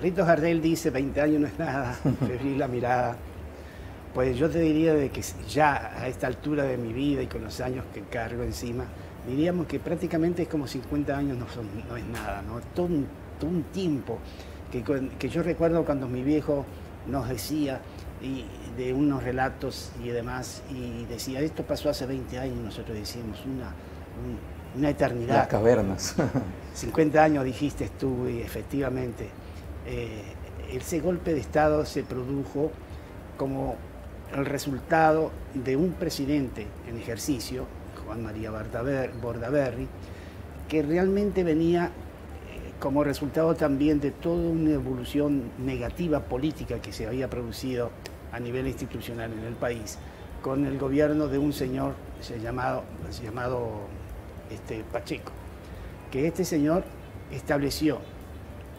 Carlitos Gardel dice 20 años no es nada, febril la mirada. Pues yo te diría de que ya a esta altura de mi vida y con los años que cargo encima, diríamos que prácticamente es como 50 años no es nada, ¿no? Todo un tiempo que yo recuerdo cuando mi viejo nos decía y de unos relatos y demás, y decía, esto pasó hace 20 años, nosotros decíamos una eternidad. Las cavernas. 50 años dijiste tú, y efectivamente, ese golpe de Estado se produjo como el resultado de un presidente en ejercicio, Juan María Bordaberry, que realmente venía como resultado también de toda una evolución negativa política que se había producido a nivel institucional en el país, con el gobierno de un señor llamado Pacheco, que este señor estableció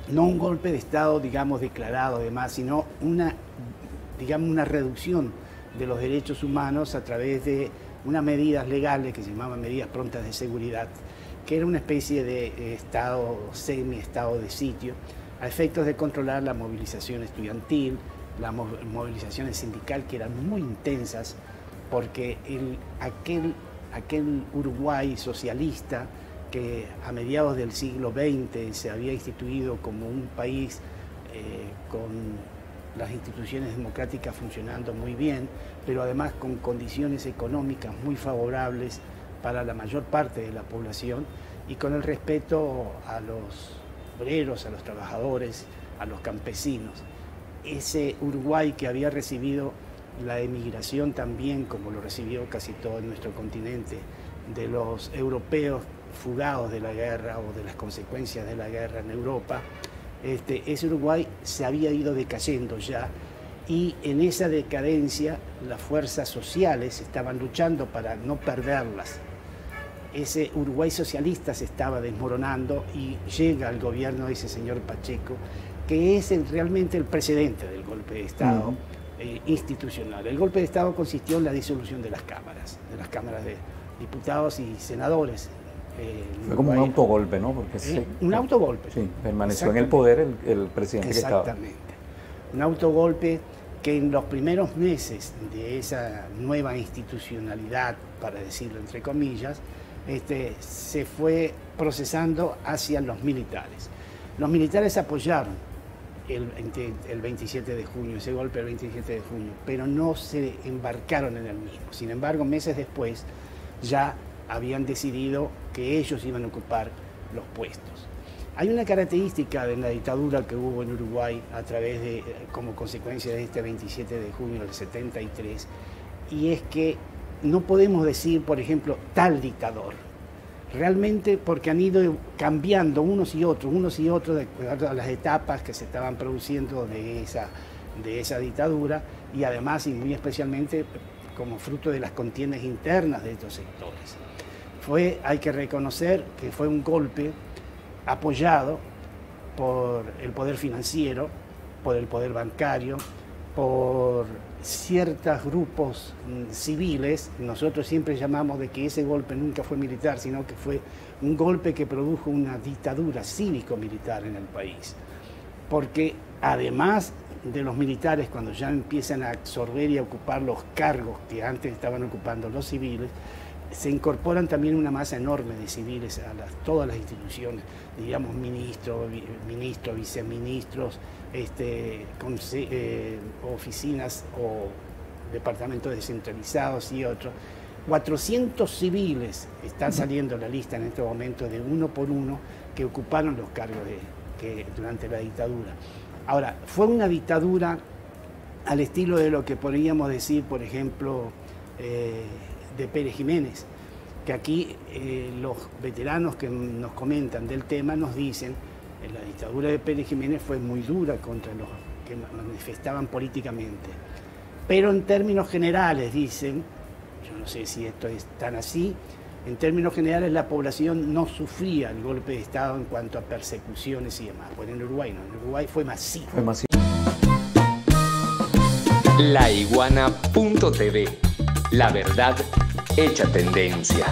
no un golpe de Estado, digamos, declarado además, sino una reducción de los derechos humanos a través de unas medidas legales que se llamaban medidas prontas de seguridad, que era una especie de estado, semi-estado de sitio, a efectos de controlar la movilización estudiantil, las movilizaciones sindicales, que eran muy intensas, porque aquel Uruguay socialista que a mediados del siglo XX se había instituido como un país con las instituciones democráticas funcionando muy bien, pero además con condiciones económicas muy favorables para la mayor parte de la población y con el respeto a los obreros, a los trabajadores, a los campesinos. Ese Uruguay que había recibido la emigración también, como lo recibió casi todo nuestro continente, de los europeos fugados de la guerra o de las consecuencias de la guerra en Europa, ese Uruguay se había ido decayendo ya, y en esa decadencia las fuerzas sociales estaban luchando para no perderlas. Ese Uruguay socialista se estaba desmoronando y llega el gobierno de ese señor Pacheco, que es realmente el precedente del golpe de Estado institucional. El golpe de Estado consistió en la disolución de las cámaras de diputados y senadores. Fue como un autogolpe, ¿no? Porque un autogolpe. Sí, permaneció en el poder el presidente que estaba. Exactamente. Un autogolpe que en los primeros meses de esa nueva institucionalidad, para decirlo entre comillas, se fue procesando hacia los militares. Los militares apoyaron el 27 de junio, ese golpe del 27 de junio, pero no se embarcaron en el mismo. Sin embargo, meses después ya habían decidido que ellos iban a ocupar los puestos. Hay una característica de la dictadura que hubo en Uruguay como consecuencia de este 27 de junio del 73, y es que no podemos decir, por ejemplo, tal dictador, realmente porque han ido cambiando unos y otros de acuerdo a las etapas que se estaban produciendo de esa dictadura, y además y muy especialmente como fruto de las contiendas internas de estos sectores. Hay que reconocer que fue un golpe apoyado por el poder financiero, por el poder bancario, por ciertos grupos civiles. Nosotros siempre llamamos de que ese golpe nunca fue militar, sino que fue un golpe que produjo una dictadura cívico-militar en el país. Porque además de los militares, cuando ya empiezan a absorber y a ocupar los cargos que antes estaban ocupando los civiles, se incorporan también una masa enorme de civiles a todas las instituciones, digamos ministros, viceministros, oficinas o departamentos descentralizados y otros. 400 civiles están saliendo en la lista en este momento de uno por uno que ocuparon los cargos durante la dictadura. Ahora, fue una dictadura al estilo de lo que podríamos decir, por ejemplo, de Pérez Jiménez, que aquí los veteranos que nos comentan del tema nos dicen que la dictadura de Pérez Jiménez fue muy dura contra los que manifestaban políticamente. Pero en términos generales, dicen, yo no sé si esto es tan así, en términos generales la población no sufría el golpe de Estado en cuanto a persecuciones y demás. Pues en Uruguay no, en Uruguay fue masivo. Laiguana.tv, la verdad hecha tendencia.